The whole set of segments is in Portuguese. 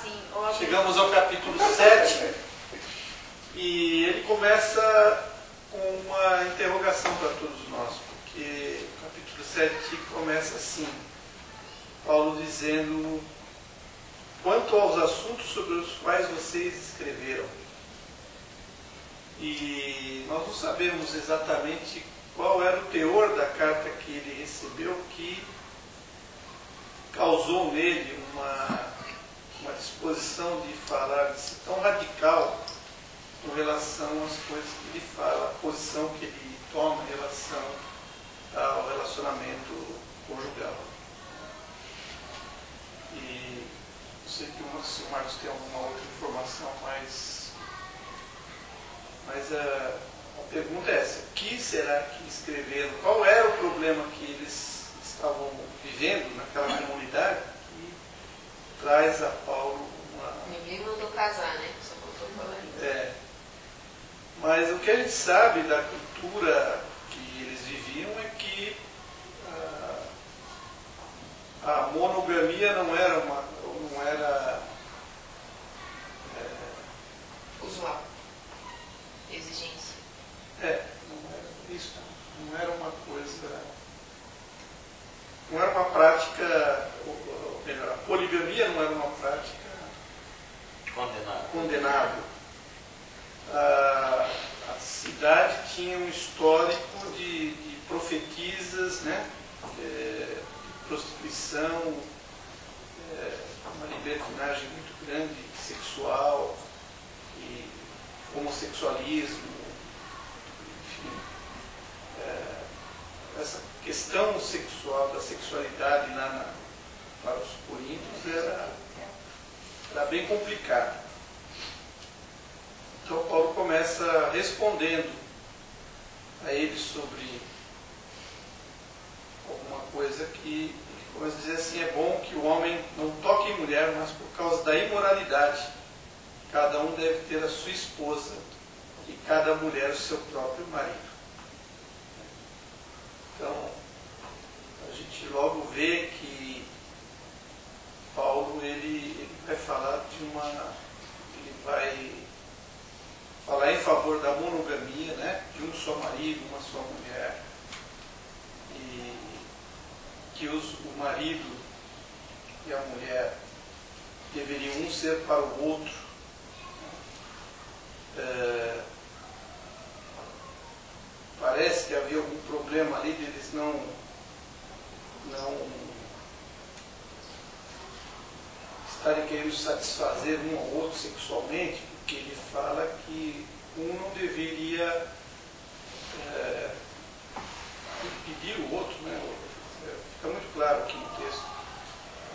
sim. Chegamos ao capítulo 7 e ele começa com uma interrogação para todos nós, porque o capítulo 7 começa assim, Paulo dizendo: quanto aos assuntos sobre os quais vocês escreveram. E nós não sabemos exatamente qual era o teor da carta que ele recebeu que causou nele uma disposição de falar de si tão radical com relação às coisas que ele fala, a posição que ele toma em relação ao relacionamento conjugal. E não sei se o Marcos tem alguma outra informação, mas a pergunta é essa: o que será que escreveram? Qual era o problema que eles estavam vivendo naquela comunidade que traz a Paulo uma... Ninguém mandou casar, né? Só faltou falar isso. É. Mas o que a gente sabe da cultura que eles viviam é que a monogamia não era usual. Exigência. não era isso, não era uma coisa, não era uma prática, ou melhor, a poligamia não era uma prática condenável. A cidade tinha um histórico de profetisas, né? De prostituição, uma libertinagem muito grande, sexual, e homossexualismo, enfim. Essa questão sexual, da sexualidade para os coríntios era bem complicada. Então Paulo começa respondendo a eles sobre alguma coisa que começa a dizer assim: é bom que o homem não toque em mulher, mas por causa da imoralidade cada um deve ter a sua esposa e cada mulher o seu próprio marido. Então a gente logo vê que Paulo ele vai falar ele vai falar em favor da monogamia, né? De um só marido, uma só mulher, e que o marido e a mulher deveriam um ser para o outro. Parece que havia algum problema ali de eles não estarem querendo satisfazer um ao outro sexualmente, porque ele fala que um não deveria impedir o outro, né? Fica muito claro aqui no texto.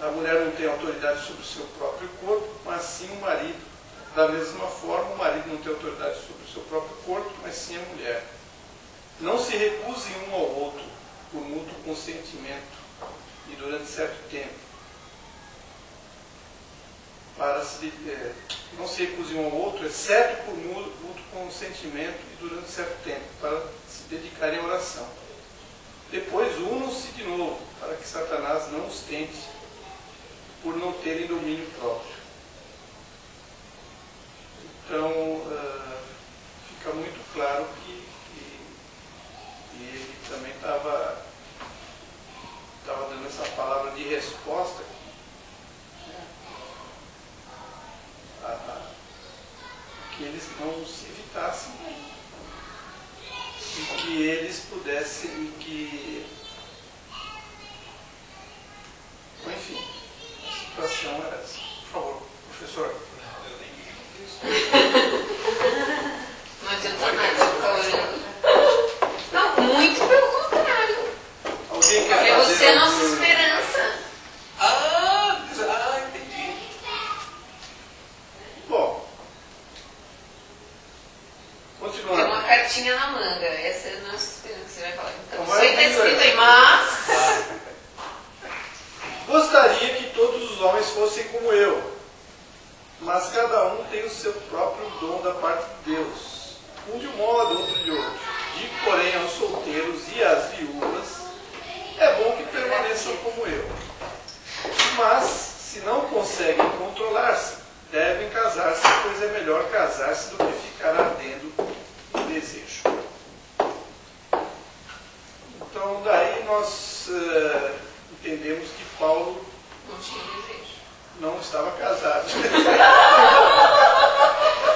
A mulher não tem autoridade sobre o seu próprio corpo, mas sim o marido. Da mesma forma, o marido não tem autoridade sobre o seu próprio corpo, mas sim a mulher. Não se recusem um ao outro por mútuo consentimento e durante certo tempo. Não se recusem um ao outro, exceto por mútuo consentimento e durante certo tempo, para se dedicarem à oração. Depois unam-se de novo, para que Satanás não os tente por não terem domínio próprio. Então, fica muito claro que ele também estava dando essa palavra de resposta, né, que eles não se evitassem e que eles pudessem, enfim, a situação era essa. Por favor, professor. Não adianta nada ficar olhando. Não, muito pelo contrário. Alguém quer Porque fazer você é a nossa esperança. Entendi. Bom, Tem continuando. uma cartinha na manga. Essa é a nossa esperança. Você vai falar. Então, Então, isso aí está escrito aí, mas... Gostaria que todos os homens fossem como eu, mas cada um tem o seu próprio dom da parte de Deus, um de um modo, outro de outro. Digo, porém, aos solteiros e às viúvas, é bom que permaneçam como eu. Mas, se não conseguem controlar-se, mas é melhor casar-se do que ficar ardendo no desejo. Então, daí nós entendemos que Paulo Não tinha desejo. não estava casado.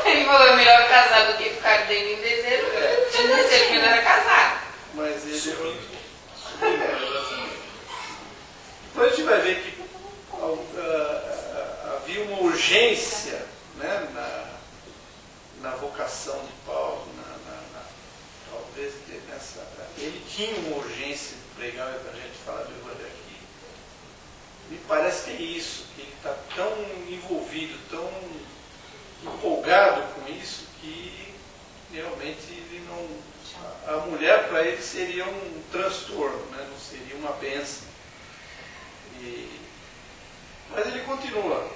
Ele falou, é melhor casar do que ficar ardendo em desejo. Eu tinha desejo, porque não era casar. Mas ele depois a gente vai ver que havia uma urgência, né, na vocação de Paulo, talvez ele tinha uma urgência de pregar o Evangelho, de falar do Evangelho aqui. Me parece que é isso, que ele está tão envolvido, tão empolgado com isso, que realmente ele não... A mulher para ele seria um transtorno, né? Não seria uma bênção. Mas ele continua.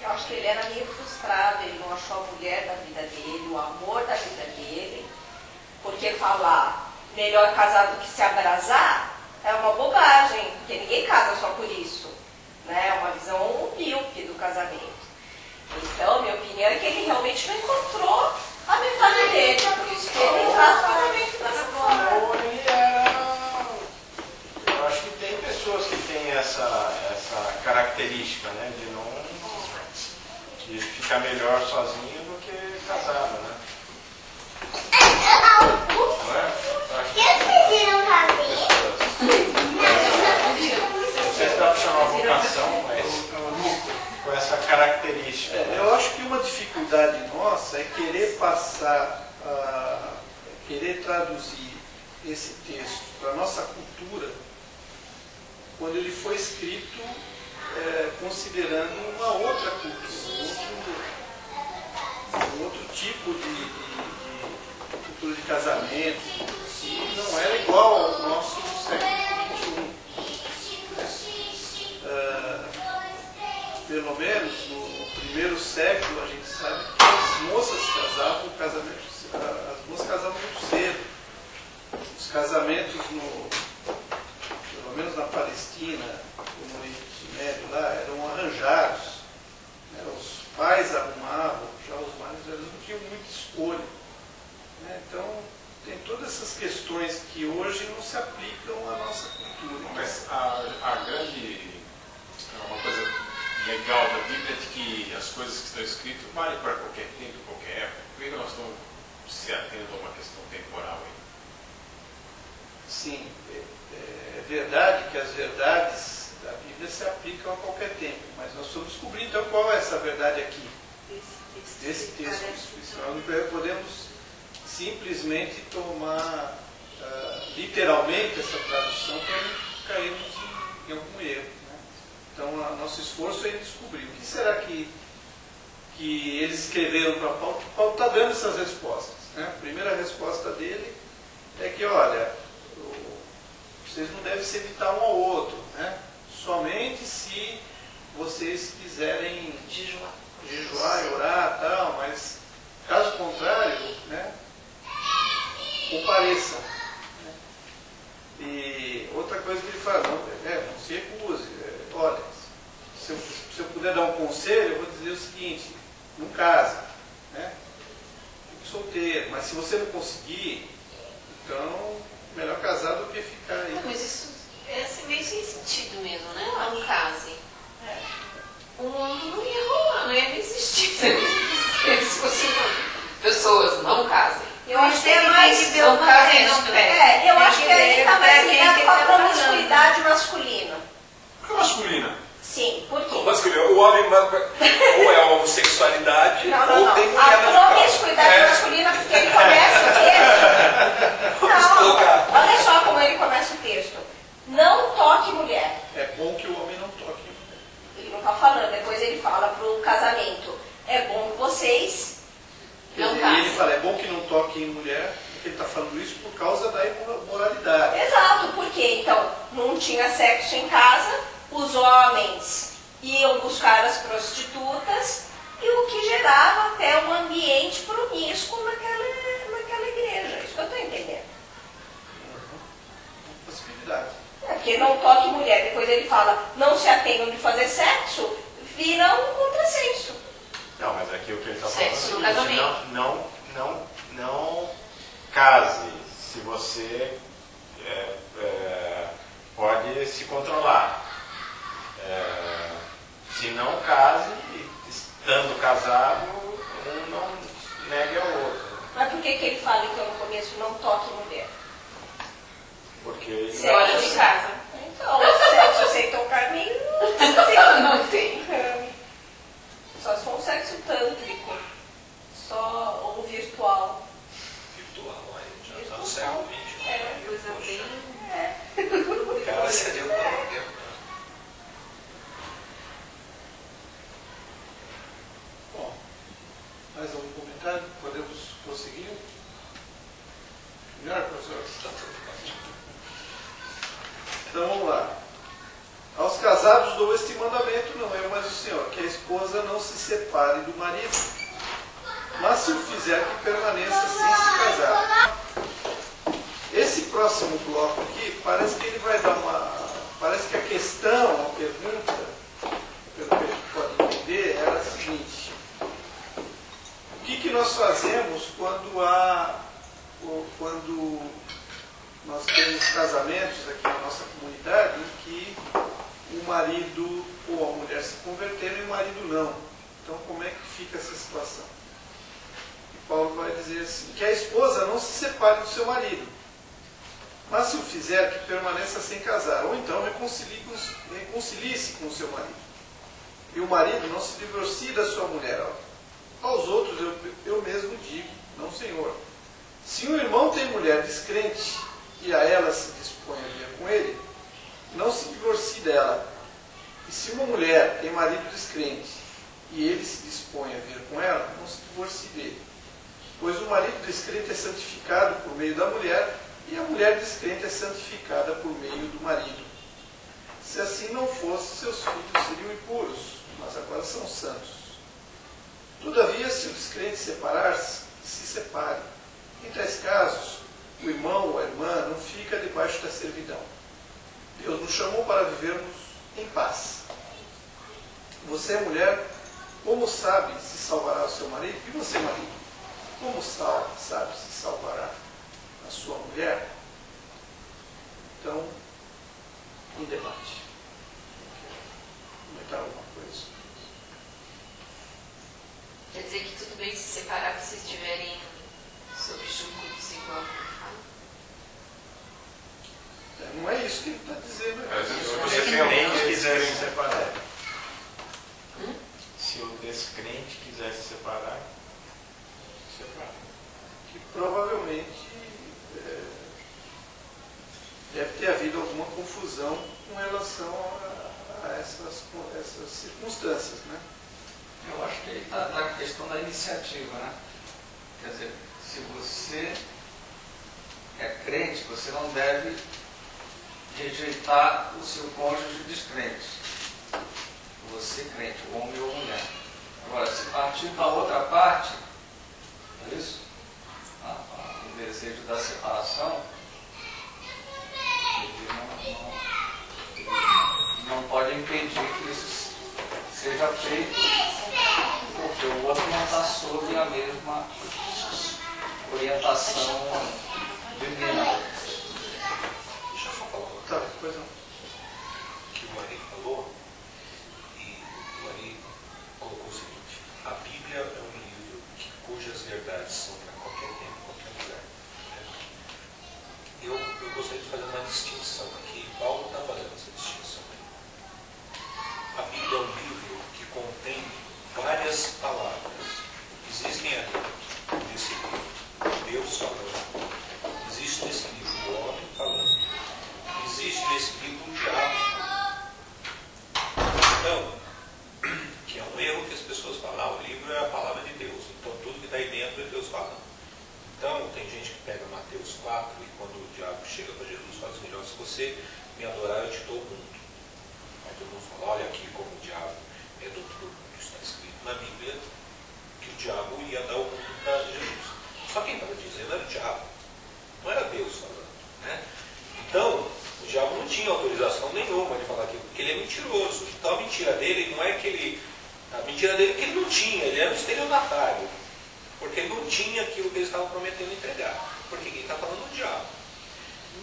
Eu acho que ele era meio frustrado, ele não achou a mulher da vida dele, o amor da vida dele, porque falar melhor casar do que se abrasar é uma bobagem, porque ninguém casa só por isso, né? É uma visão míope do casamento. Então, minha opinião é que ele realmente não encontrou a metade dele, por isso que ele traz o casamento dessa forma. Eu acho que tem pessoas que têm essa característica, né, de ficar melhor sozinho do que casado, né? Não é? Eu acho não sei se dá para chamar vocação, mas com essa característica. Eu acho que uma dificuldade nossa é querer passar, querer traduzir esse texto para a nossa cultura, quando ele foi escrito considerando uma outra cultura, um outro tipo de cultura de casamento, que não era igual ao nosso século XXI. Pelo menos no primeiro século a gente sabe que as moças casavam, as moças casavam muito cedo. Os casamentos pelo menos na Palestina, no Oriente Médio lá, eram arranjados. Né? Os pais arrumavam, já os maridos eles não tinham muita escolha. Né? Então, tem todas essas questões que hoje não se aplicam à nossa cultura. Mas a grande, uma coisa legal da Bíblia é de que as coisas que estão escritas valem para qualquer tempo, qualquer época. Por que nós estamos se atendo a uma questão temporal aí? Sim, é verdade que as verdades da Bíblia se aplicam a qualquer tempo, mas nós vamos descobrir então qual é essa verdade aqui, desse texto. Nós não podemos simplesmente tomar literalmente essa tradução para não cairmos em algum erro. Né? Então, nosso esforço é descobrir o que será que eles escreveram para Paulo, que Paulo está dando essas respostas. Né? A primeira resposta dele é que, olha, vocês não devem se evitar um ao outro, né? Somente se vocês quiserem jejuar e orar, tal, mas caso contrário, né, compareçam. Né? E outra coisa que ele fala, não se recuse. Olha, se eu puder dar um conselho, eu vou dizer o seguinte, não case, né? Fique solteiro, mas se você não conseguir, então melhor casar do que ficar aí. Mas isso é assim, meio sem sentido mesmo, né? Não case. O mundo não ia rolar, não ia existir. Se eles fossem pessoas, não casem. Eu acho que é mais... Não casem, não peguem. Eu acho que ele está mais ligado com a promiscuidade masculina. Por que masculina? Sim, por quê? O homem ou é a homossexualidade ou tem mulher a promiscuidade masculina, porque ele começa o texto. Não, olha só como ele começa o texto. Não toque mulher. É bom que o homem não toque mulher. Ele não está falando, depois ele fala para o casamento. É bom que vocês não casem. Ele fala, é bom que não toque em mulher, porque ele está falando isso por causa da imoralidade. Exato, porque então não tinha sexo em casa, os homens iam buscar as prostitutas, e o que gerava até um ambiente promíscuo naquela igreja. Isso que eu estou entendendo. Possibilidade. Porque não toque mulher. Depois ele fala, não se atenham de fazer sexo, vira um contrassenso. Não, mas aqui aqui o que ele está Sexo no falando. casamento. Não case se você pode se controlar. Se não case, estando casado, um não negue ao outro. Mas por que ele fala então no começo, não toque mulher? Porque Fora de casa. Então, sexo sem tocar mim, Não tem. só se for um sexo tântrico, só ou virtual. Virtual, aí já está no século XX. Coisa bem... Cara, seria um problema. Bom, mais algum comentário? Podemos prosseguir? Melhor, professor? Está tudo ótimo. Então vamos lá. Aos casados dou este mandamento, não eu, mas o Senhor, que a esposa não se separe do marido, mas se o fizer, que permaneça sem se casar. Esse próximo bloco aqui, parece que ele vai dar parece que a questão, a pergunta, pelo que a gente pode entender, era a seguinte: o que nós fazemos quando nós temos casamentos aqui na nossa comunidade em que o marido ou a mulher se converteram e o marido não? Então, como é que fica essa situação? E Paulo vai dizer assim, que a esposa não se separe do seu marido, mas se o fizer, que permaneça sem casar, ou então reconcilie-se com o seu marido. E o marido não se divorcie da sua mulher. Aos outros eu mesmo digo, não Senhor. Se um irmão tem mulher descrente e a ela se dispõe a vir com ele, não se divorcie dela. E se uma mulher tem marido descrente e ele se dispõe a vir com ela, não se divorcie dele. Pois o marido descrente é santificado por meio da mulher, e a mulher descrente é santificada por meio do marido. Se assim não fosse, seus filhos seriam impuros, mas agora são santos. Todavia, se o descrente separar-se, se separe. Em tais casos, o irmão ou a irmã não fica debaixo da servidão. Deus nos chamou para vivermos em paz. Você, mulher, como sabe se salvará o seu marido? E você, marido, como sabe se salvará a sua mulher? Então, em debate. Comentar alguma coisa? Quer dizer que tudo bem se separar se estiverem sob julgo desigual? Não é isso que ele está dizendo. Mas se você crente quiser se separar. Se o descrente quiser se separar, separa. Que provavelmente deve ter havido alguma confusão com relação a essas circunstâncias, né? Eu acho que está na questão da iniciativa, né? Quer dizer, se você é crente, você não deve rejeitar o seu cônjuge descrente. Você crente, homem ou mulher. Agora, se partir para outra parte, é isso? O desejo da separação, ele não pode impedir que isso seja feito, porque o outro não está sob a mesma orientação divina. Deixa eu só falar uma Tá, pois não. que o Mari falou, e o Mari colocou o seguinte: a Bíblia é um livro cujas verdades são para qualquer tempo, qualquer lugar. Eu gostaria de fazer uma distinção aqui. Paulo está fazendo essa distinção aí. A Bíblia é um livro que contém várias palavras. Existem aqui nesse livro Deus falando, existe nesse livro o homem falando, existe nesse livro o diabo falando. Então, que é um erro que as pessoas falam, o livro é a palavra de Deus, então tudo que está aí dentro é Deus falando. Então, tem gente que pega Mateus 4 e quando o diabo chega para Jesus fala assim: se você me adorar, eu te dou o mundo. Aí todo mundo fala: olha aqui como o diabo é dono do mundo. Está escrito na Bíblia que o diabo ia dar o mundo para Jesus. Só quem estava dizendo era o diabo, não era Deus falando, né? Então, o diabo não tinha autorização nenhuma de falar aquilo, porque ele é mentiroso. Então a mentira dele não é que ele... A mentira dele que ele não tinha, ele era um estelionatário. Porque ele não tinha aquilo que ele estava prometendo entregar. Porque quem está falando é o diabo.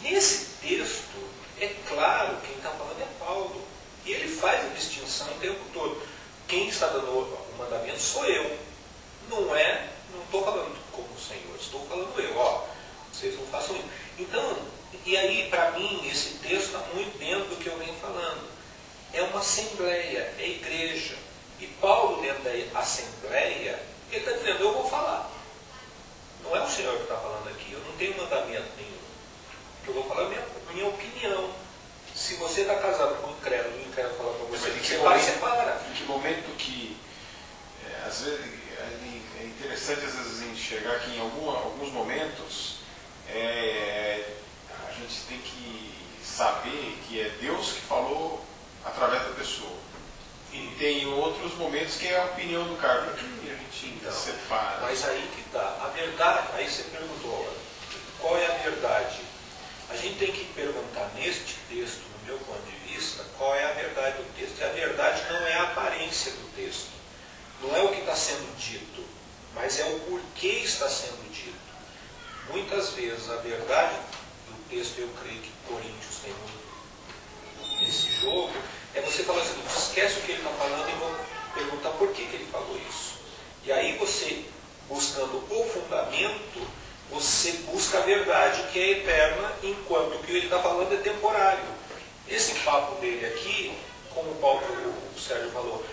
Nesse texto, é claro, quem está falando é Paulo. E ele faz a distinção o tempo todo. Quem está dando o mandamento sou eu. Não estou falando como o Senhor, estou falando eu. Ó, vocês não façam isso. Então, e aí para mim, esse texto está muito dentro do que eu venho falando. É uma assembleia, é igreja. E Paulo, dentro da assembleia, ele está dizendo, eu vou falar. Não é o Senhor que está falando aqui, eu não tenho mandamento nenhum. O que eu vou falar é a minha opinião. Se você está casado com um incrédulo e o incrédulo fala para você que você separa. Em que momento que, às vezes, é interessante às vezes enxergar que em alguns momentos a gente tem que saber que é Deus que falou através da pessoa. E tem outros momentos que é a opinião do cara que a gente separa. Mas aí que está. A verdade, aí você perguntou, qual é a verdade? A gente tem que perguntar neste texto, no meu ponto de vista, qual é a verdade do texto. E a verdade não é a aparência do texto. Não é o que está sendo dito, mas é o porquê está sendo dito. Muitas vezes a verdade do texto, eu creio que Coríntios tem muito nesse jogo, é você falar assim, esquece o que ele está falando e vamos perguntar por que ele falou isso. E aí você, buscando o fundamento, você busca a verdade que é eterna, enquanto o que ele está falando é temporário. Esse papo dele aqui, como o Sérgio falou,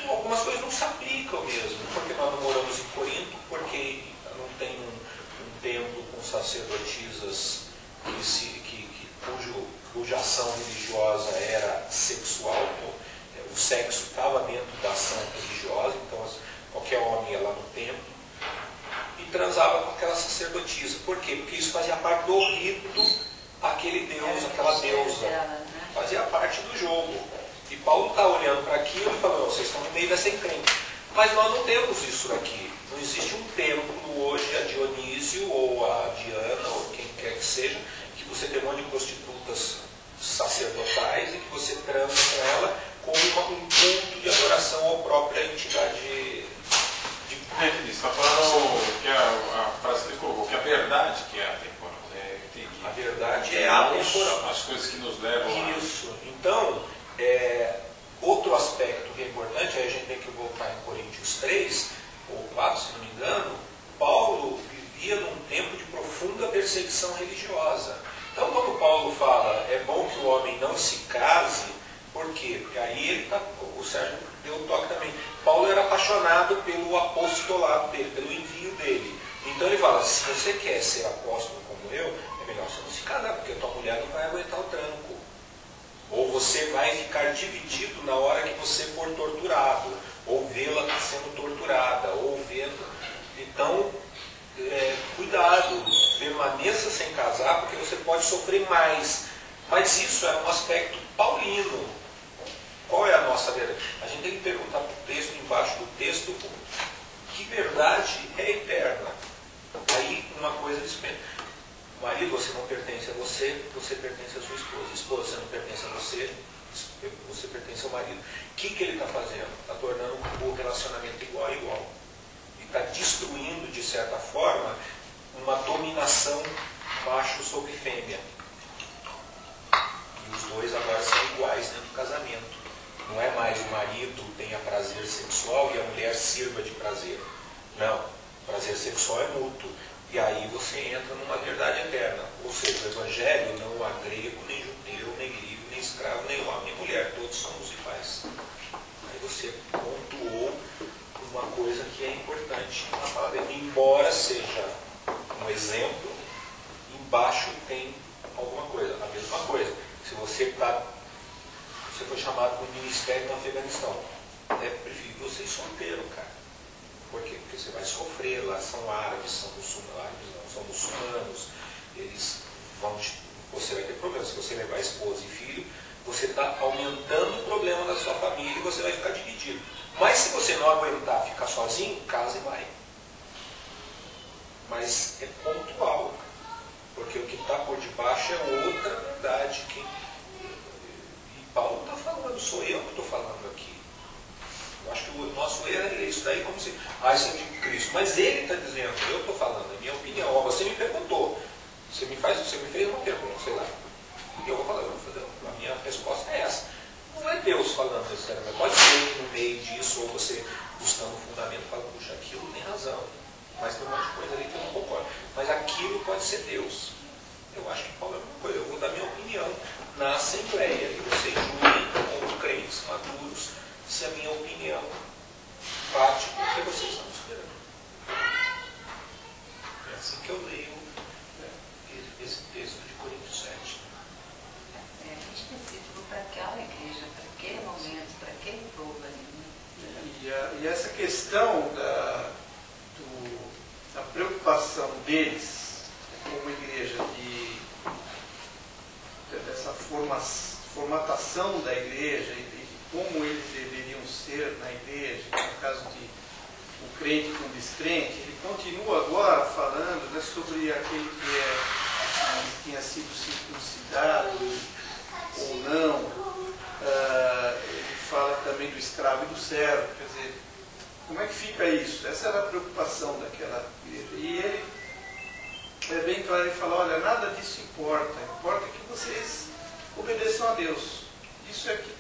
algumas coisas não se aplicam mesmo, porque nós não moramos em Corinto, porque não tem um templo com sacerdotisas cuja ação religiosa era sexual, o sexo estava dentro da ação religiosa, então qualquer homem ia lá no templo e transava com aquela sacerdotisa. Por quê? Porque isso fazia parte do rito, aquele deus, aquela deusa, fazia parte do jogo. E Paulo está olhando para aquilo e falando, vocês estão no meio dessa encrenca. Mas nós não temos isso aqui. Não existe um templo hoje a Dionísio ou a Diana ou quem quer que seja, que você tem um monte de prostitutas sacerdotais e que você transa com ela como um ponto de adoração à própria entidade Você está falando que a frase que ele colocou, que a verdade que é atemporal. A verdade é atemporal. As coisas que nos levam a... Isso. Então, outro aspecto que é importante, aí a gente tem que voltar em Coríntios 3, ou 4, se não me engano, Paulo vivia num tempo de profunda perseguição religiosa. Então, quando Paulo fala, é bom que o homem não se case, por quê? Porque aí o Sérgio deu um toque também. Paulo era apaixonado pelo apostolado dele, pelo envio dele. Então ele fala, se você quer ser apóstolo como eu, é melhor você não se casar, porque a tua mulher não vai aguentar o tranco. Ou você vai ficar dividido na hora que você for torturado, ou vê-la sendo torturada, ou vendo. Então, cuidado, permaneça sem casar, porque você pode sofrer mais. Mas isso é um aspecto paulino. Qual é a nossa verdade? A gente tem que perguntar para o texto, embaixo do texto, que verdade é eterna. Aí uma coisa dispende. Marido, você não pertence a você, você pertence à sua esposa. Esposa, você não pertence a você, você pertence ao marido. O que ele está fazendo? Está tornando o relacionamento igual a igual. E está destruindo, de certa forma, uma dominação macho sobre fêmea. E os dois agora são iguais dentro do casamento. Não é mais o marido tenha prazer sexual e a mulher sirva de prazer. Não. O prazer sexual é mútuo. E aí você entra numa verdade eterna. Ou seja, o Evangelho não há grego, nem judeu, nem grego, nem escravo, nem homem, nem mulher. Todos somos iguais. Aí você pontuou uma coisa que é importante na palavra. Embora seja um exemplo, embaixo tem alguma coisa. A mesma coisa. Se você foi chamado para o ministério no Afeganistão, é preferível você ir solteiro, cara. Por quê? Porque você vai sofrer, lá são árabes, são muçulmanos, eles você vai ter problemas. Se você levar esposa e filho, você está aumentando o problema da sua família e você vai ficar dividido. Mas se você não aguentar ficar sozinho, casa e vai. Mas é pontual, porque o que está por debaixo é outra verdade. E Paulo está falando, sou eu que estou falando aqui. Eu acho que o nosso erro é isso daí, como se, isso é de Cristo. Mas ele está dizendo, eu estou falando, a minha opinião. Ó, você me perguntou, você me fez uma pergunta, sei lá. E eu vou falar, a minha resposta é essa. Não é Deus falando necessariamente. Pode ser no meio disso, ou você buscando um fundamento, falando, puxa, aquilo tem razão. Mas tem um monte de coisa ali que eu não concordo. Mas aquilo pode ser Deus. Eu acho que Paulo é a mesma coisa. Eu vou dar minha opinião na Assembleia. E vocês julguem como crentes maduros se a minha opinião bate com o que vocês estão esperando. É assim que eu leio esse texto de Coríntios 7. É específico para aquela igreja, para aquele momento, para aquele povo ali. E essa questão da preocupação deles como igreja dessa formatação da igreja e de como eles deveriam ser na igreja, no caso de o crente com o descrente, ele continua agora falando, né, sobre aquele que tinha sido circuncidado ou não. Ele fala também do escravo e do servo, quer dizer, como é que fica isso? Essa era a preocupação daquela igreja. E ele é bem claro, ele fala, olha, nada disso importa, importa que vocês obedeçam a Deus. Isso é que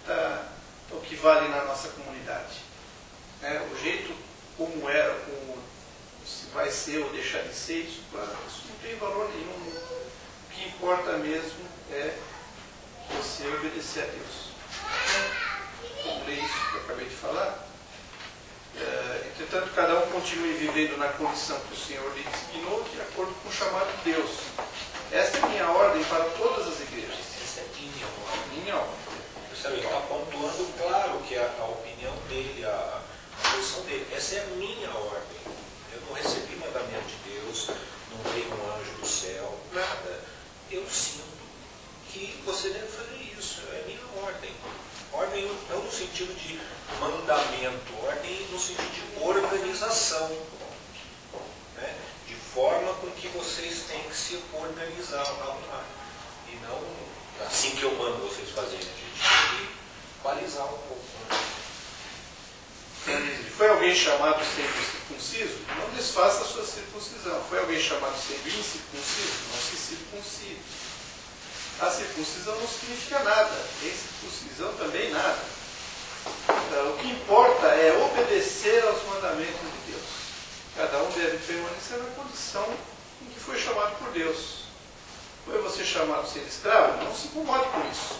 o que vale na nossa comunidade. O jeito como era, como se vai ser ou deixar de ser, isso não tem valor nenhum. O que importa mesmo é você obedecer a Deus. Vamos ler isso que eu acabei de falar. Entretanto, cada um continue vivendo na condição que o Senhor lhe designou, de acordo com o chamado de Deus. Esta é a minha ordem para todas as igrejas. Essa é minha ordem. Minha ordem. Ele está pontuando, claro, que a opinião dele, a posição dele. Essa é a minha ordem. Eu não recebi mandamento de Deus, não veio um anjo do céu, nada. Eu sinto que você deve fazer isso. É a minha ordem. Ordem não no sentido de mandamento, ordem no sentido de organização. Né? De forma com que vocês têm que se organizar lá. E não assim que eu mando vocês fazerem. A gente tem que equalizar um pouco. Né? Foi alguém chamado sendo circunciso? Não desfaça a sua circuncisão. Foi alguém chamado sendo incircunciso? Não se circuncide. A circuncisão não significa nada. Em circuncisão também nada. Então, o que importa é obedecer aos mandamentos de Deus. Cada um deve permanecer na condição em que foi chamado por Deus. Foi você chamado a ser escravo? Não se incomode com isso.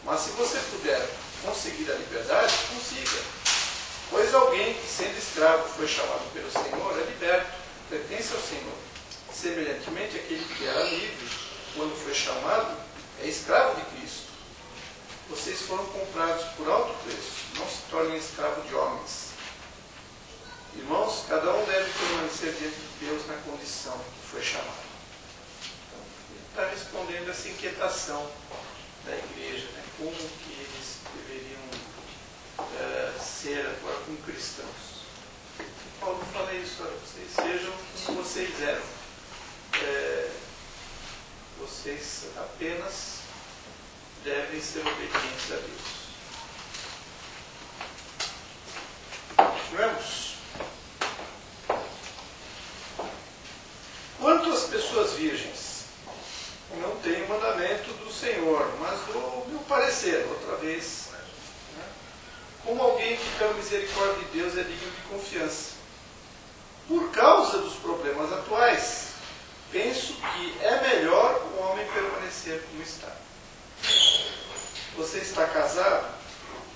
Mas se você puder conseguir a liberdade, consiga. Pois alguém que, sendo escravo, foi chamado pelo Senhor, é liberto, pertence ao Senhor. Semelhantemente, aquele que era livre, quando foi chamado, é escravo de Cristo. Vocês foram comprados por alto preço. Não se tornem escravos de homens. Irmãos, cada um deve permanecer diante de Deus na condição que foi chamado. Então, ele está respondendo essa inquietação da igreja, né? Como que eles deveriam ser agora como cristãos. E Paulo fala isso, olha, vocês sejam como vocês eram. Vocês apenas devem ser obedientes a Deus. Continuemos. Quanto às pessoas virgens, não tem o mandamento do Senhor, mas do meu parecer, outra vez. Como alguém que, pela misericórdia de Deus, é digno de confiança. Por causa dos problemas atuais, penso que é melhor o homem permanecer como está. Você está casado?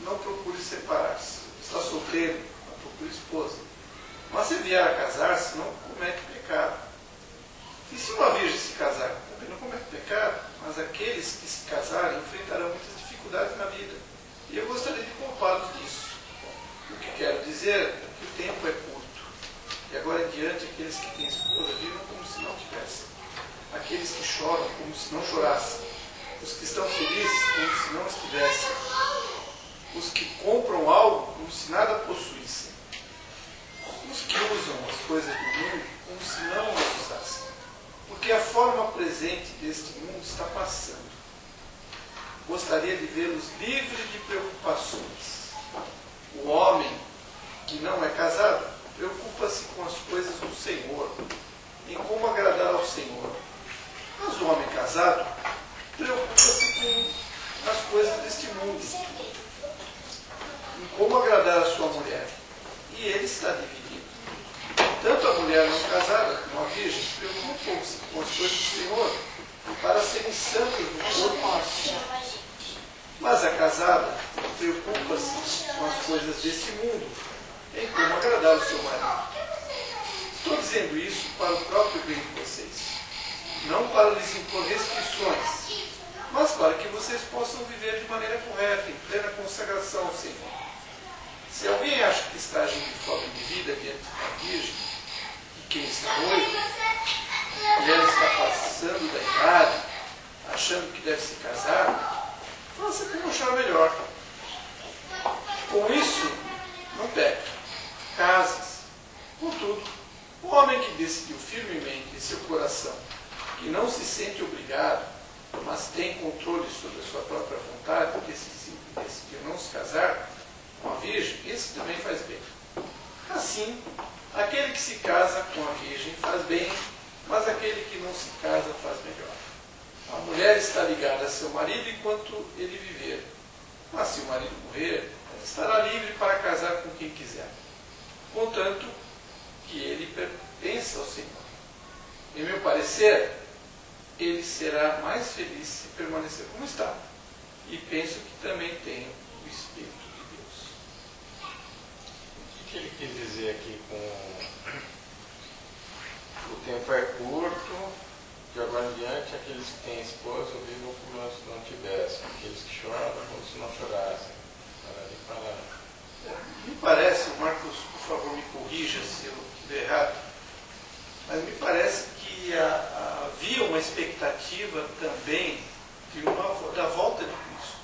Não procure separar-se. Está solteiro? Não procure esposa. Mas se vier a casar-se, não comete pecado. E se uma virgem se casar? Também não comete pecado. Mas aqueles que se casarem enfrentarão muitas dificuldades na vida. E eu gostaria de poupá-los disso. O que quero dizer é que o tempo é curto. E agora em diante, aqueles que têm esposa vivam como se não tivessem. Aqueles que choram como se não chorassem. Os que estão felizes como se não estivessem. Os que compram algo como se nada possuíssem. Os que usam as coisas do mundo como se não as usassem. Porque a forma presente deste mundo está passando. Gostaria de vê-los livres de preocupações. O homem não é casado preocupa-se com as coisas do Senhor, em como agradar ao Senhor. Mas o homem casado preocupa-se com as coisas deste mundo, em como agradar a sua mulher. E ele está dividido. Tanto a mulher não casada como a virgem preocupam-se com as coisas do Senhor, para serem santas no corpo. Mas a casada preocupa-se com as coisas deste mundo, em como agradar o seu marido. Estou dizendo isso para o próprio bem de vocês, não para lhes impor restrições, mas para que vocês possam viver de maneira correta, em plena consagração ao Senhor. Se alguém acha que está agindo de forma indevida diante da virgem, e quem está noivo, e ela está passando da idade, achando que deve se casar, faça como achar melhor. Com isso, não peque. Case-se. Contudo, o homem que decidiu firmemente em seu coração que não se sente obrigado, mas tem controle sobre a sua própria vontade, e decidiu não se casar com a virgem, esse também faz bem. Assim, aquele que se casa com a virgem faz bem, mas aquele que não se casa faz melhor. A mulher está ligada a seu marido enquanto ele viver, mas se o marido morrer, ela estará livre para casar com quem quiser, contanto que ele pertença ao Senhor. Em meu parecer, ele será mais feliz se permanecer como está, e penso que também tem o Espírito de Deus. O que ele quis dizer aqui com o tempo é curto, de agora em diante aqueles que têm esposa vivam como se não tivessem, aqueles que choram como se não chorassem. Me parece, Marcos, por favor, me corrija se eu estiver errado, mas me parece que havia uma expectativa também da volta de Cristo.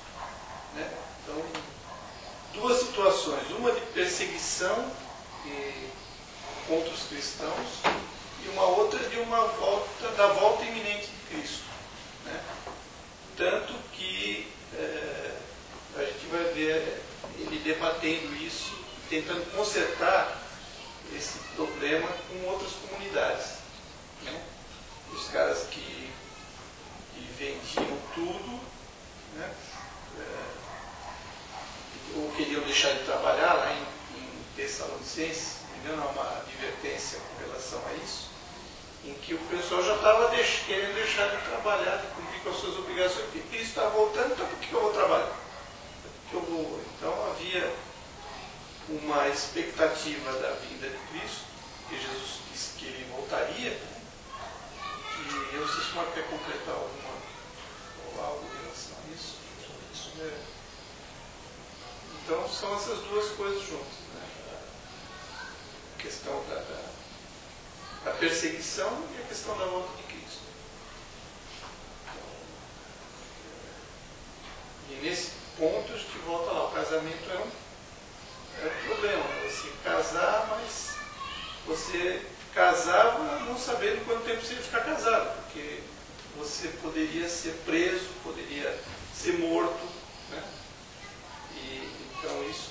Né? Então, duas situações, uma de perseguição contra os cristãos e uma outra de da volta iminente de Cristo. Né? Tanto que a gente vai ver ele debatendo isso, tentando consertar esse problema com outras comunidades. Né? Os caras que vendiam tudo, né? Ou queriam deixar de trabalhar lá em Tessalonicenses, há uma advertência com relação a isso, em que o pessoal já estava querendo deixar de trabalhar, de cumprir com as suas obrigações, porque Cristo está voltando, então por que eu vou trabalhar? Então havia uma expectativa da vinda de Cristo, que Jesus disse que ele voltaria, e eu não sei se o Marco quer completar algo em relação a isso. Então são essas duas coisas juntas, né? A questão da perseguição e a questão da volta de Cristo. E nesse ponto a gente volta lá, o casamento é um problema, você casar, mas você casava não sabendo quanto tempo você ia ficar casado, porque você poderia ser preso, poderia ser morto, né? E então isso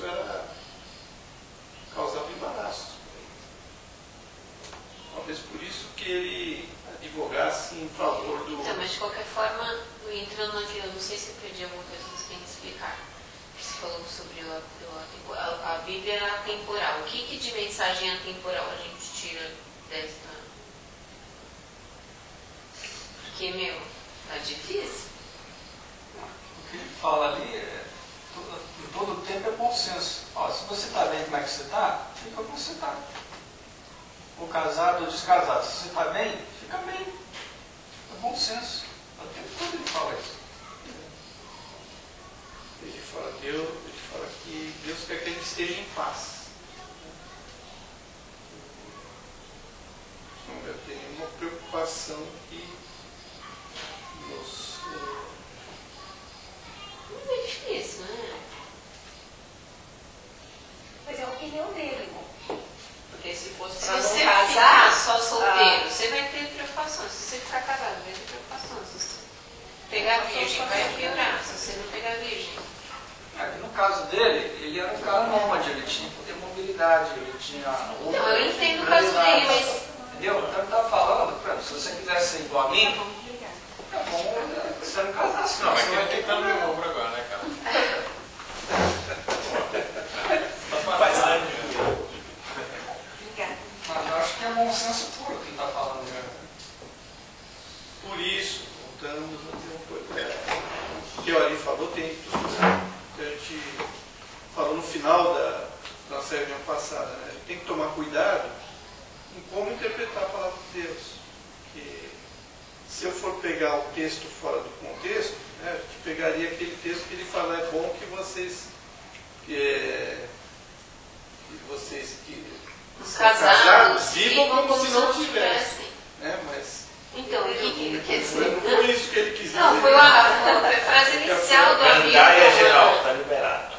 causava embaraço. Talvez por isso que ele advogasse em favor do... Então, mas de qualquer forma, entrando aqui, eu não sei se eu perdi alguma coisa que você tem que explicar. Você falou sobre a Bíblia atemporal. O que de mensagem atemporal a gente tira desta? Porque, tá difícil. O que ele fala ali em todo tempo é bom senso. Ó, se você está bem, como é que você está? Fica como você está. Ou casado ou descasado. Se você está bem, fica bem. É bom senso. O tempo todo ele fala isso. Ele fala que Deus quer que a gente esteja em paz. Não deve ter nenhuma preocupação que nos... Não é difícil, né? Mas é a opinião dele, irmão. Porque se fosse Se pra você não casar, ficar só solteiro, você vai ter preocupações. Se você ficar casado, vai ter preocupações. Se você pegar virgem, vai piorar. Se você não pegar virgem. No caso dele, ele era um cara nômade, ele tinha poder habilidade, ele tinha outra Então, eu entendo o caso dele, mas... Entendeu? Então ele está falando, por exemplo, se você quiser ser igual a mim, tá bom, você não casasse, Não, não. mas Você que vai ele ter tem que estar no meu problema. ombro agora, né, cara? Faz ano. Obrigada. Mas eu acho que é bom senso puro que ele está falando, né? Por isso, voltamos a ter uma coisa. O que o Ari falou tem que a gente falou no final da nossa reunião passada, né? Tem que tomar cuidado em como interpretar a palavra de Deus. Porque se eu for pegar o texto fora do contexto, né, a gente pegaria aquele texto que ele fala, é bom que vocês Casados, vivam como se não tivessem. Né? Mas Então, o que quer não dizer? foi isso que ele quis dizer. Não, foi a frase inicial do amigo. Gandaia geral, tá liberado.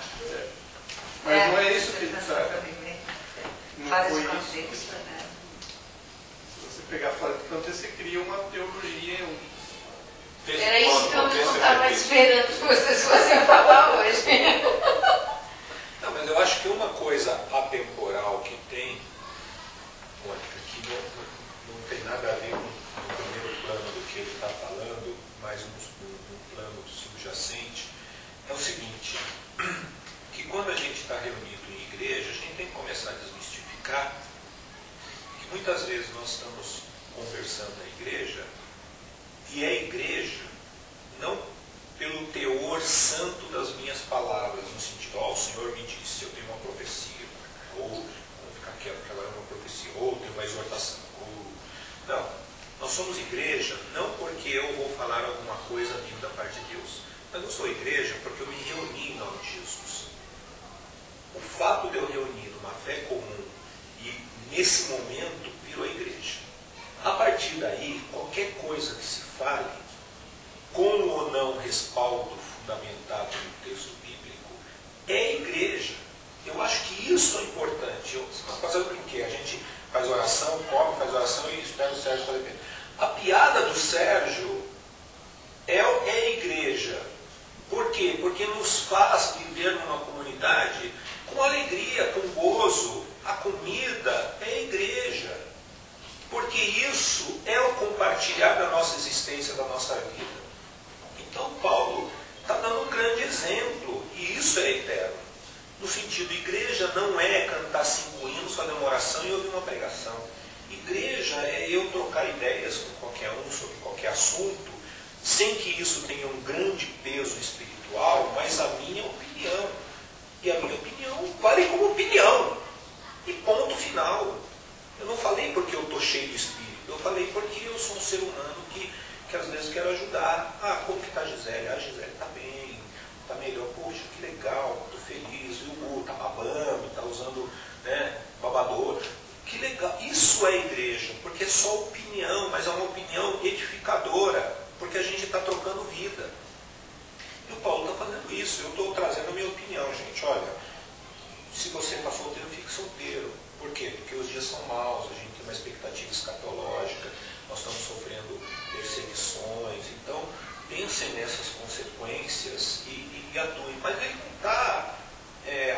Mas não é isso que ele fala. Não Faz foi o isso. contexto, né? Se você pegar fora do contexto, você cria uma teologia. Era isso que eu não estava esperando que vocês fossem falar hoje. Não, mas eu acho que uma coisa atemporal que tem, Mônica, que não tem nada a ver com o primeiro plano do que ele está falando, mas um plano subjacente, é o seguinte, que quando a gente está reunido em igreja, a gente tem que começar a desmistificar que muitas vezes nós estamos conversando na igreja, e é igreja não pelo teor santo das minhas palavras, no sentido, o Senhor me disse, eu tenho uma profecia, ou vamos ficar quieto, que agora é uma profecia, ou tenho uma exortação, ou... Não, nós somos igreja não porque eu vou falar alguma coisa vindo da parte de Deus, mas eu sou igreja porque eu me reuni em nome de Jesus. O fato de eu reunir numa fé comum e nesse momento virou igreja. A partir daí, qualquer coisa que se fale, com ou não respaldo fundamentado no texto bíblico, é igreja. Eu acho que isso é importante. Nós fazemos o quê? A gente faz oração, come, faz oração e espera o Sérgio fazer bem. A piada do Sérgio é igreja. Por quê? Porque nos faz viver numa comunidade com alegria, com gozo. A comida é igreja. Porque isso é o compartilhar da nossa existência, da nossa vida. Então Paulo está dando um grande exemplo, e isso é eterno. No sentido, igreja não é cantar 5 hinos, fazer uma oração e ouvir uma pregação. Igreja é eu trocar ideias com qualquer um sobre qualquer assunto, sem que isso tenha um grande peso espiritual, mas a minha opinião. E a minha opinião vale como opinião. E ponto final. Eu não falei porque eu estou cheio de espírito, eu falei porque eu sou um ser humano que às vezes quero ajudar. Como que está a Gisele? A Gisele está bem, está melhor. Poxa, que legal, estou feliz. E o Gu está babando, está usando babador. Que legal. Isso é igreja, porque é só opinião, mas é uma opinião edificadora, porque a gente está trocando vida. E o Paulo está fazendo isso. Eu estou trazendo a minha opinião, gente. Olha, se você está solteiro, fique solteiro. Por quê? Porque os dias são maus, a gente tem uma expectativa escatológica, nós estamos sofrendo perseguições, então pensem nessas consequências e atuem. Mas ele não está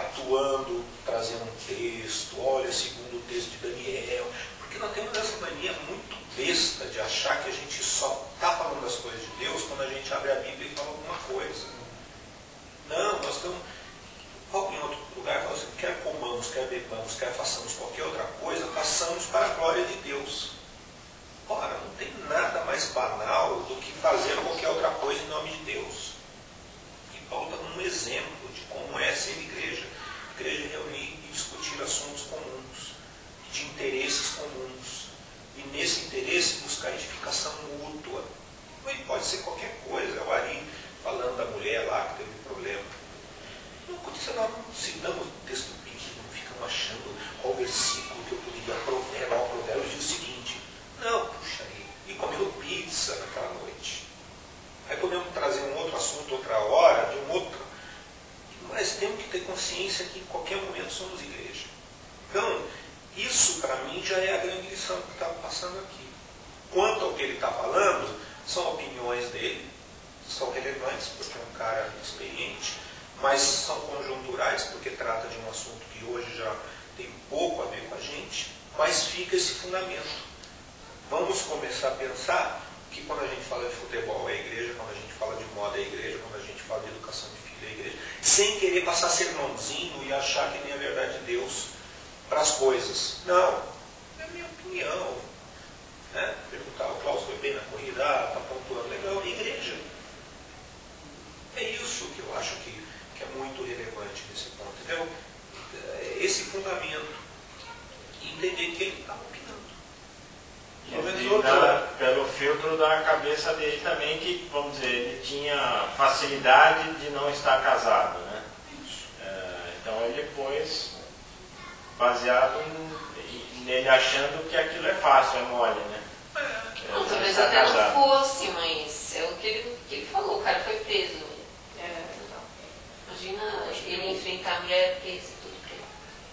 atuando, trazendo um texto, olha, segundo o texto de Daniel, porque nós temos essa mania muito besta de achar que a gente só está falando das coisas de Deus quando a gente abre a Bíblia e fala alguma coisa. Não, nós estamos... Em outro lugar, fala assim, quer comamos, quer bebamos, quer façamos qualquer outra coisa, façamos para a glória de Deus. Ora, não tem nada mais banal do que fazer qualquer outra coisa em nome de Deus. E Paulo está dando um exemplo de como é ser igreja. Igreja é reunir e discutir assuntos comuns, de interesses comuns. E nesse interesse buscar edificação mútua. E pode ser qualquer coisa. O Ari falando da mulher lá que teve problema. Se nós não citamos o texto bíblico, não ficamos achando qual versículo que eu poderia provérbio. O provérbio diz o seguinte: não, puxa aí, e comeu pizza naquela noite. Aí podemos trazer um outro assunto, outra hora, de um outro. Mas temos que ter consciência que em qualquer momento somos igreja. Então, isso para mim já é a grande lição que está passando aqui. Quanto ao que ele está falando, são opiniões dele, são relevantes, porque é um cara experiente, mas são conjunturais, porque trata de um assunto que hoje já tem pouco a ver com a gente, mas fica esse fundamento. Vamos começar a pensar que quando a gente fala de futebol é a igreja, quando a gente fala de moda é a igreja, quando a gente fala de educação de filho é a igreja, sem querer passar sermãozinho e achar que tem a verdade de Deus para as coisas. Não, é a minha opinião. Né? Perguntar, o Klaus foi bem na corrida, está pontuando legal, igreja. É isso que eu acho que é muito relevante nesse ponto. Então, esse fundamento, entender que ele está opinando. E pelo filtro da cabeça dele também, que, vamos dizer, ele tinha facilidade de não estar casado, né? Então ele pôs, baseado nele achando que aquilo é fácil, é mole, né? Não, talvez até não fosse, mas é o que ele falou, o cara foi preso. Imagina ele enfrentar a mulher presa e tudo preso.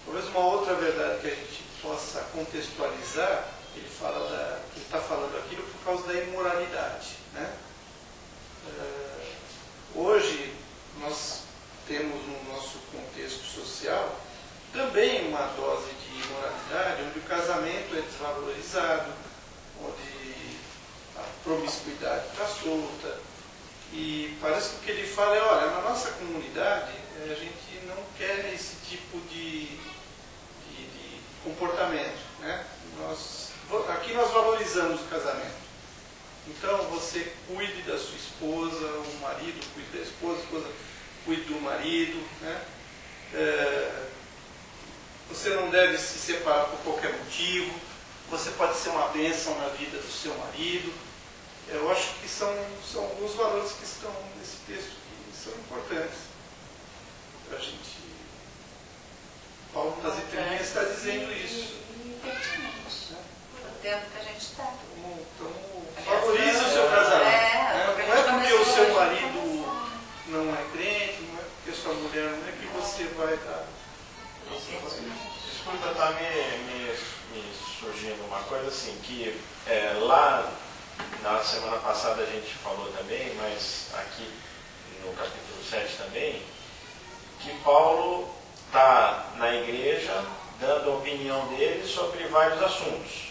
Talvez uma outra verdade que a gente possa contextualizar, ele está falando aquilo por causa da imoralidade. Né? Hoje nós temos no nosso contexto social também uma dose de imoralidade, onde o casamento é desvalorizado, onde a promiscuidade está solta. E parece que o que ele fala é, olha, na nossa comunidade a gente não quer esse tipo de comportamento. Né? Aqui nós valorizamos o casamento. Então você cuide da sua esposa, o marido cuide da esposa, a esposa cuide do marido. Né? Você não deve se separar por qualquer motivo. Você pode ser uma bênção na vida do seu marido. Eu acho que são alguns valores que estão nesse texto que são importantes para a gente. Paulo das Entrelinhas está dizendo isso. O tempo que a gente está. Então, valorize o seu casamento. Não é porque o seu marido não é crente, não é porque sua mulher não é que você vai dar. Desculpa, está me surgindo uma coisa assim, que lá na semana passada a gente falou também, mas aqui no capítulo 7 também, que Paulo está na igreja dando a opinião dele sobre vários assuntos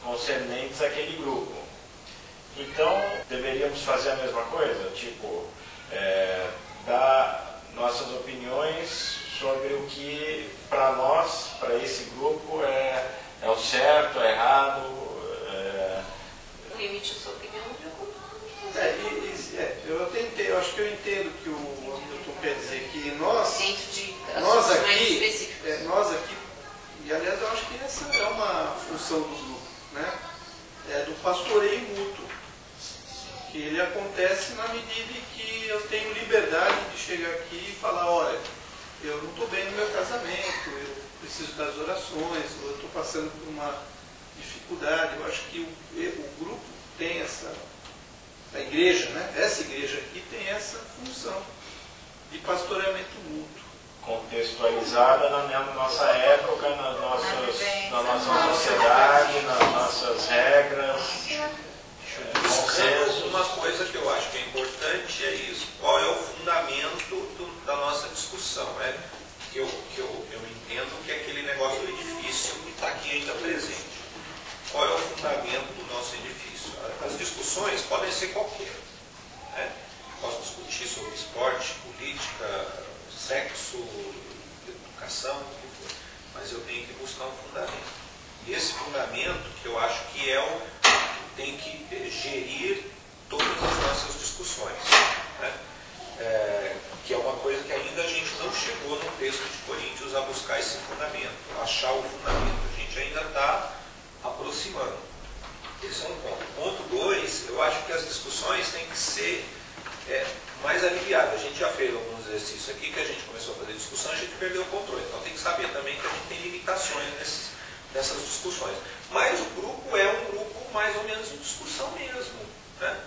concernentes àquele grupo. Então, deveríamos fazer a mesma coisa, tipo, dar nossas opiniões sobre o que para nós, para esse grupo, é o certo, é errado. Limite a sua opinião de acordo. Eu acho que eu entendo que o Hamilton quer dizer que nós aqui, e aliás eu acho que essa é uma função do grupo, né? É do pastoreio mútuo, que ele acontece na medida em que eu tenho liberdade de chegar aqui e falar, olha, eu não estou bem no meu casamento, eu preciso das orações, ou eu estou passando por uma dificuldade. Eu acho que o grupo tem a igreja, né? Essa igreja aqui tem essa função de pastoreamento mútuo. Contextualizada na nossa época, na nossa sociedade, nas nossas regras, consensos. Uma coisa que eu acho que é importante é isso. Qual é o fundamento da nossa discussão? Que eu entendo que é aquele negócio do edifício que está aqui ainda presente. Qual é o fundamento do nosso edifício? As discussões podem ser qualquer. Né? Posso discutir sobre esporte, política, sexo, educação, o que for. Mas eu tenho que buscar um fundamento. E esse fundamento que eu acho que tem que gerir todas as nossas discussões. Né? Que é uma coisa que ainda a gente não chegou no texto de Coríntios a buscar esse fundamento, achar o fundamento. A gente ainda está aproximando. Esse é um ponto. Ponto 2, eu acho que as discussões têm que ser mais aliviadas. A gente já fez alguns exercícios aqui que a gente começou a fazer discussão, a gente perdeu o controle. Então tem que saber também que a gente tem limitações nessas discussões. Mas o grupo é um grupo mais ou menos de discussão mesmo. Né?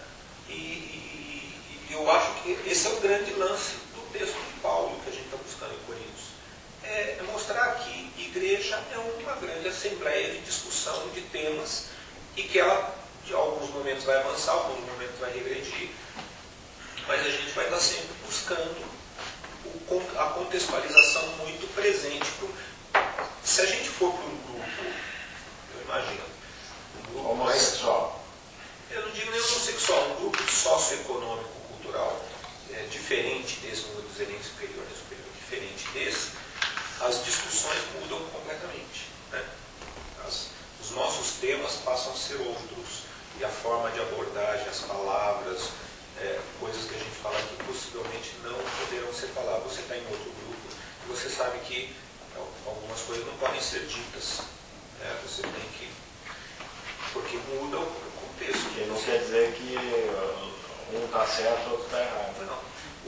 E eu acho que esse é o grande lance do texto de Paulo que a gente está buscando em Coríntios. É mostrar que igreja é uma grande assembleia de discussão de temas e que ela, de alguns momentos, vai avançar, alguns momentos vai regredir, mas a gente vai estar sempre buscando a contextualização muito presente, Se a gente for para um grupo, eu imagino, um grupo homossexual. Eu não digo nem homossexual, um grupo socioeconômico, cultural, diferente desse, não vou dizer nem superior nem superior, diferente desse, as discussões mudam completamente. Né? Os nossos temas passam a ser outros, e a forma de abordagem, as palavras, coisas que a gente fala aqui possivelmente não poderão ser faladas. Você está em outro grupo e você sabe que algumas coisas não podem ser ditas. Você tem que... porque muda o contexto. Que não quer dizer que um está certo e o outro está errado. Não.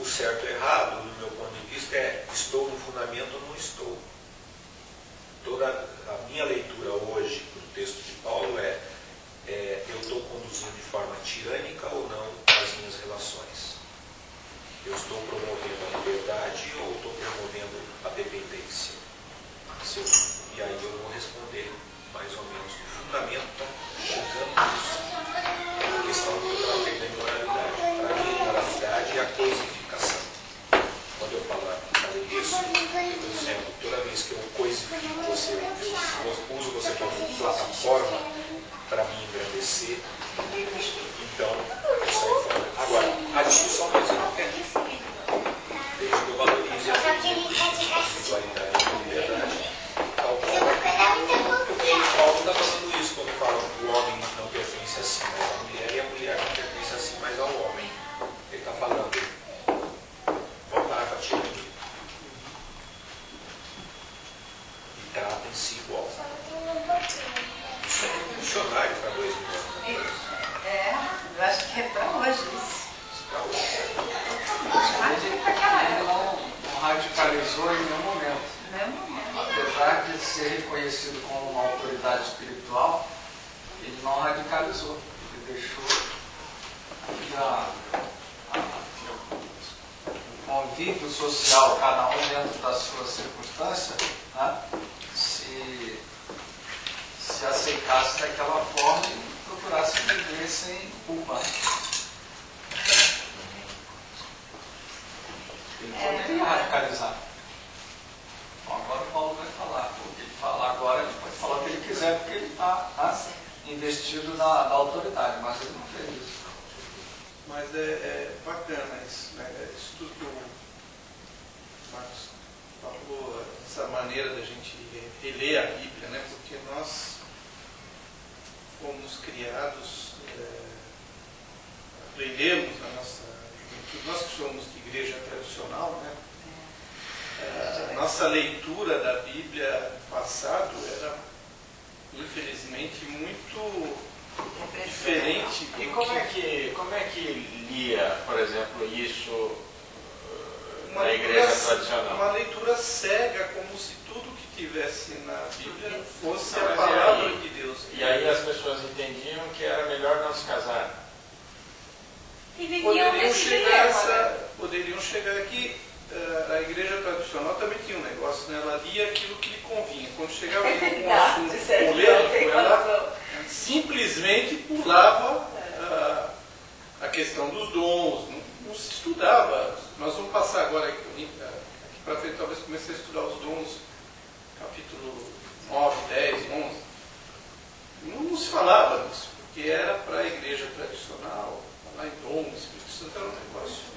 O certo e errado, do meu ponto de vista, é estou no fundamento ou não estou. Toda a minha leitura hoje do texto de Paulo eu estou conduzindo de forma tirânica ou não as minhas relações. Eu estou promovendo a liberdade ou estou promovendo a dependência. E aí eu vou responder mais ou menos no fundamento, tá? Chegando nisso. A questão que eu tratei da imoralidade. Para mim, a imoralidade é a coisificação. Quando eu falei isso, eu estou dizendo, toda vez que eu coisifico você, eu uso você como plataforma para me engrandecer, então eu saio fora. Agora, a discussão mais eu não quero. Desde que eu valorize a individualidade e a liberdade. O Paulo está falando isso quando fala que o homem não pertence assim mais à mulher e a mulher não pertence assim mais ao homem. Ele está falando, vamos parar com a tirania. E tratem-se igual. Isso é revolucionário para 2000 anos. Eu acho que é para hoje isso. Para hoje. Ele não radicalizou em nenhum momento. Apesar de ser reconhecido como uma autoridade espiritual, ele não radicalizou. Ele deixou o convívio social, cada um dentro da sua circunstância, né, se aceitasse daquela forma e procurasse viver sem culpa. Ele poderia radicalizar. Bom, agora o Paulo vai falar. O que ele falar agora, ele pode falar o que ele quiser, porque ele está investido da autoridade, mas ele não fez isso. Mas é bacana isso, né? Isso tudo que o Marcos falou, essa maneira da gente reler a Bíblia, né? Porque nós fomos criados, aprendemos na nossa juventude, nós que somos de igreja tradicional, né? A nossa leitura da Bíblia no passado era, infelizmente, muito diferente. E como é que lia, por exemplo, isso na igreja tradicional? Uma leitura cega, como se tudo que tivesse na Bíblia fosse a palavra de Deus. E aí as pessoas entendiam que era melhor não se casar. E viviam nesse dilema. Poderiam chegar aqui. A igreja tradicional também tinha um negócio, né? Ela lia aquilo que lhe convinha. Quando chegava em algum assunto polêmico, ela simplesmente pulava a questão dos dons. Não se estudava. Nós vamos passar agora aqui para frente, talvez comece a estudar os dons, capítulo 9, 10, 11. Não se falava disso, porque era para a igreja tradicional, falar em dons, Espírito Santo era um negócio.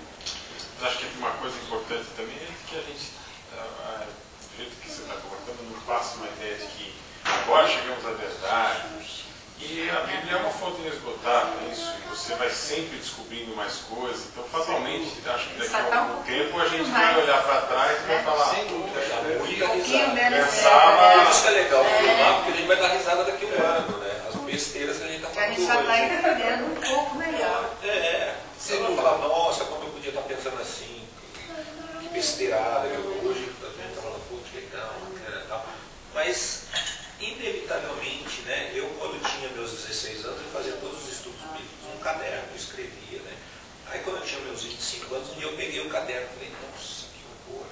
Mas acho que uma coisa importante também é que a gente, do jeito que você está colocando, não passa uma ideia de que agora chegamos à verdade. E a Bíblia é uma fonte inesgotável, é isso. E você vai sempre descobrindo mais coisas. Então, fatalmente, acho que daqui a algum tempo a gente vai olhar para trás e vai falar. Sem dúvida, Muita risada. Pensava. Isso é legal filmar, porque a gente vai dar risada daqui a um ano, né? As besteiras que a gente está A falando gente já está hoje. entendendo um pouco melhor. Você não falar, nossa, como eu podia estar pensando assim, que besteirada, que hoje a gente está falando, putz, legal, tal. Mas, inevitavelmente, né, eu quando tinha meus 16 anos, eu fazia todos os estudos bíblicos num caderno, eu escrevia, né. Aí quando eu tinha meus 25 anos, um dia eu peguei o caderno e falei, nossa, que horror,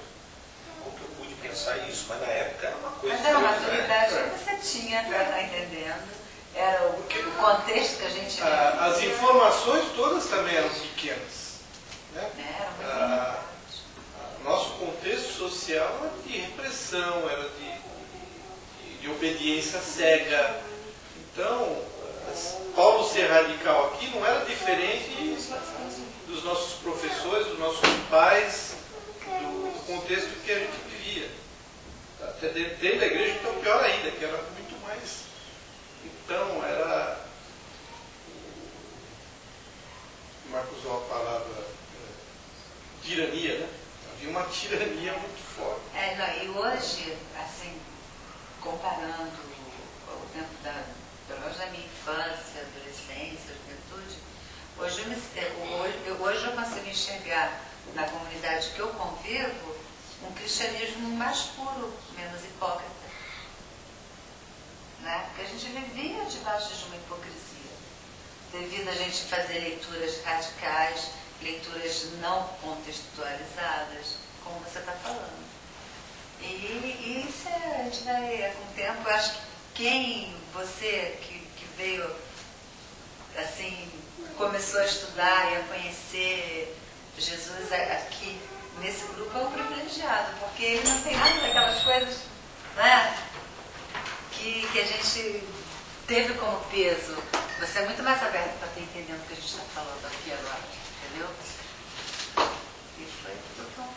como que eu pude pensar isso? Mas na época era uma coisa... Mas era uma maturidade que você tinha para estar entendendo. Era o contexto que a gente... As informações todas também eram pequenas. Né? Nosso contexto social era de repressão, era de de obediência cega. Então, Paulo ser radical aqui não era diferente dos nossos professores, dos nossos pais, do contexto que a gente vivia. Até dentro da igreja, então, pior ainda, que era muito mais. Então, era. O Marcos usou a palavra tirania, né? Havia uma tirania muito forte. E hoje, assim, comparando o tempo pelo menos da minha infância, adolescência, juventude, hoje eu consigo enxergar na comunidade que eu convivo um cristianismo mais puro, menos hipócrita. Né? Porque a gente vivia debaixo de uma hipocrisia, devido a gente fazer leituras radicais, leituras não contextualizadas, como você está falando. E isso a gente vai, com o tempo, eu acho que você que veio, assim, começou a estudar e a conhecer Jesus aqui nesse grupo é um privilegiado, porque ele não tem nada daquelas coisas, né, que a gente teve como peso. Você é muito mais aberto para estar entendendo o que a gente está falando aqui agora, entendeu? E foi tudo tão...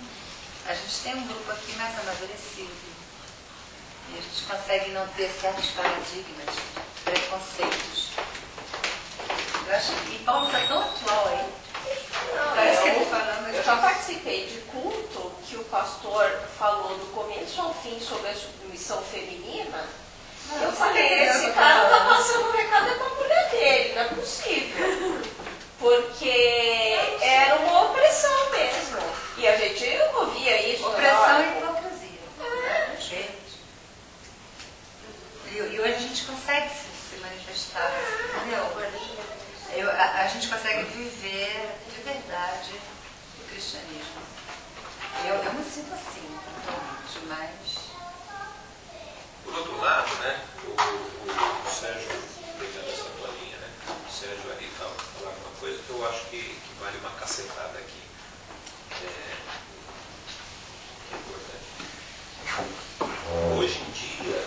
A gente tem um grupo aqui mais amadurecido. E a gente consegue não ter certos paradigmas, preconceitos. Eu acho que Paulo está tão atual aí. Parece que ele falando aqui. Eu já participei de culto que o pastor falou do começo ao fim sobre a submissão feminina. Eu falei, esse cara está passando o recado para a mulher dele, não é possível. Porque era uma opressão mesmo. E a gente ouvia isso. Opressão e hipocrisia. Gente. E hoje a gente consegue se manifestar, entendeu? A gente consegue viver de verdade o cristianismo. Eu me sinto assim, atualmente, mas... Por outro lado, né, o Sérgio, pegando essa tua linha, né, o Sérgio ali falava uma coisa que eu acho que vale uma cacetada aqui. É importante. Hoje em dia,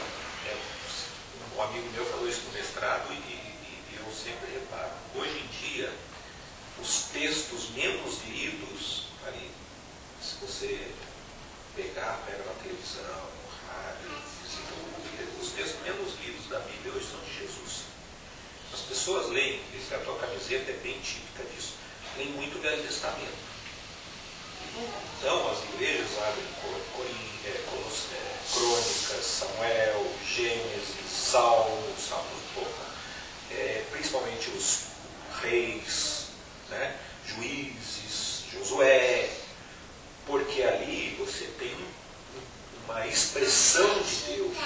um amigo meu falou isso no mestrado e eu sempre reparo. Hoje em dia, os textos menos lidos, ali, se você pega na televisão, no rádio, os textos menos lidos da Bíblia hoje são de Jesus. As pessoas leem, a tua camiseta é bem típica disso, leem muito o Velho Testamento. Então, as igrejas abrem Crônicas, Samuel, Gênesis, Salmos, principalmente os reis, né, juízes, Josué, porque ali você tem uma expressão de Deus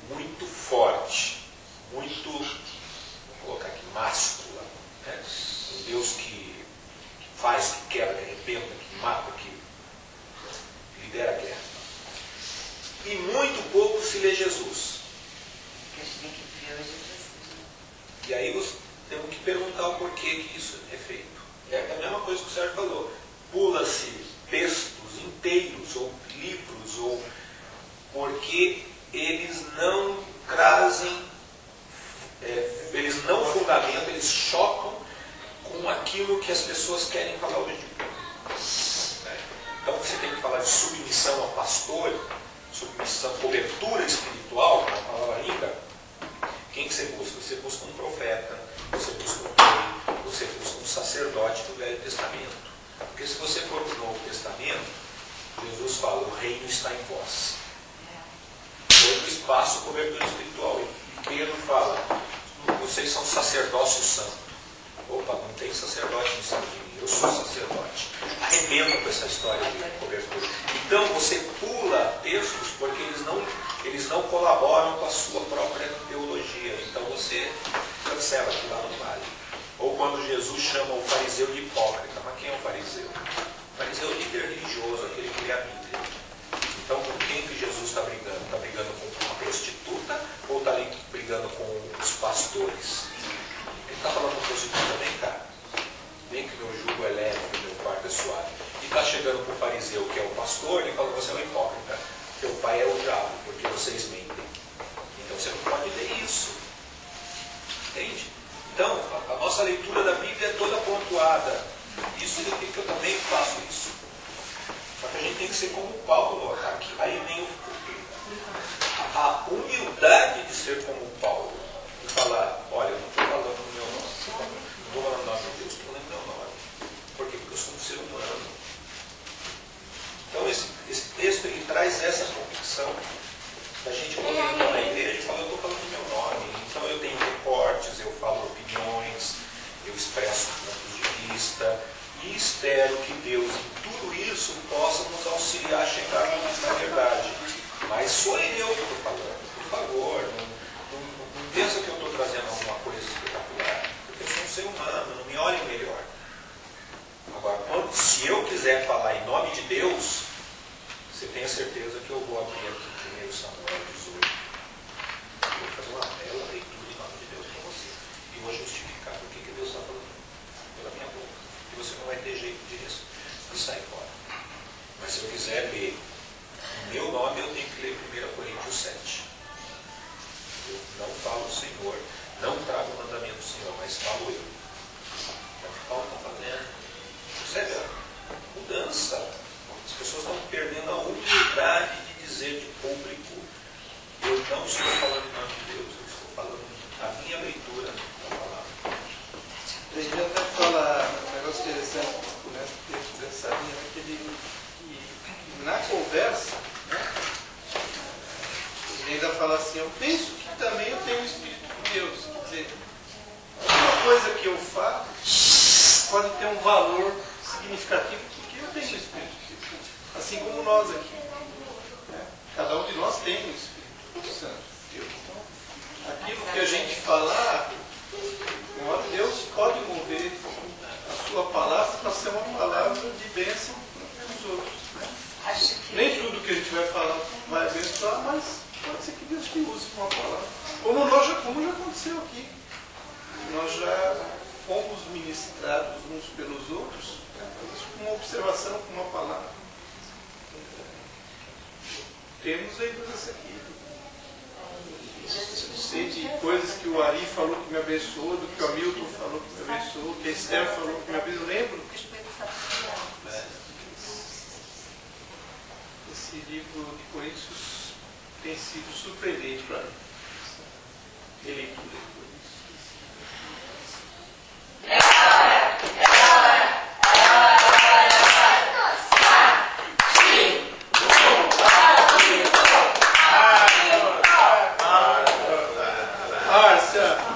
muito forte, muito, vou colocar aqui, máscula, né? Um Deus que faz, que quebra, que arrebenta, que mata, que lidera a guerra. E muito pouco se lê Jesus. Que a gente tem que ver hoje Jesus. E aí nós temos que perguntar o porquê que isso é feito. É a mesma coisa que o Sérgio falou. Pula-se textos inteiros, ou livros, ou porque eles não trazem, eles não fundamentam, eles chocam com aquilo que as pessoas querem falar hoje em dia. Então você tem que falar de submissão ao pastor, submissão, cobertura espiritual, uma palavra linda. Quem que você busca? Você busca um profeta, você busca um rei, você busca um sacerdote do Velho Testamento. Porque se você for para o Novo Testamento, Jesus fala, o reino está em vós. Outro espaço, cobertura espiritual. E Pedro fala, vocês são sacerdócio santo. Opa, não tem sacerdote em cima de mim, eu sou sacerdote. Arrebenta com essa história de cobertura. Então você pula textos porque eles não colaboram com a sua própria teologia. Então você cancela aquilo lá no vale. Ou quando Jesus chama o fariseu de hipócrita. Mas quem é o fariseu? O fariseu é o líder religioso, aquele que lê a Bíblia. Então com quem que Jesus está brigando? Está brigando com uma prostituta ou está brigando com os pastores? Ele está falando com a prostituta, vem cá. Vem que meu jugo é leve, meu fardo é suave. E está chegando para o fariseu, que é o pastor, ele fala, você é um hipócrita. Teu pai é o diabo, porque vocês mentem. vida é isso. Entende? Então, a nossa leitura da Bíblia é toda pontuada. Isso significa que eu também faço isso. Só que a gente tem que ser como Paulo. Aqui, aí vem a humildade de ser como Paulo. De falar, olha, eu não estou falando no meu nome. Não estou falando no nome de Deus, estou falando no meu nome. Por quê? Porque eu sou um ser humano. Então esse texto ele traz essa convicção da gente poder entrar na igreja e falar, eu estou falando no meu nome. Então eu tenho recortes, eu falo opiniões, eu expresso pontos de vista e espero que Deus em tudo isso possa nos auxiliar a chegar na verdade. Mas sou eu que estou falando, por favor, não pensa que eu estou trazendo alguma coisa espetacular, porque eu sou um ser humano, não me olhem melhor. Agora, se eu quiser falar em nome de Deus, você tenha certeza que eu vou abrir aqui 1 Samuel 18. Eu vou fazer uma bela leitura em nome de Deus para você. E vou justificar o que Deus está falando pela minha boca. E você não vai ter jeito de sair fora. Mas se eu quiser ler em meu nome, eu tenho que ler 1 Coríntios 7. Eu não falo o Senhor, não trago o mandamento do Senhor, mas falo eu. É o que Paulo está fazendo. Percebe a mudança? As pessoas estão perdendo a humildade de dizer de público, eu não estou falando em nome de Deus, eu estou falando a minha leitura da palavra. A gente até fala um negócio interessante, começa o texto dessa linha, que na conversa, né, ele ainda fala assim, eu penso que também eu tenho o Espírito de Deus. Quer dizer, uma coisa que eu falo pode ter um valor significativo porque eu tenho o Espírito de Deus. Assim como nós aqui. Né? Cada um de nós tem o Espírito Santo de Deus. Então, aquilo que a gente falar, uma hora Deus pode mover a sua palavra para ser uma palavra de bênção para os outros. Nem tudo que a gente vai falar vai abençoar, mas pode ser que Deus te use com uma palavra. Como já aconteceu aqui. Nós já fomos ministrados uns pelos outros, com uma observação, com uma palavra. Temos aí isso aqui. Sei de coisas que o Ari falou que me abençoou, do que o Hamilton falou que me abençoou, que a Esther falou que me abençoou. Lembro? Esse livro de Coríntios tem sido surpreendente para mim. Releitura. Márcia!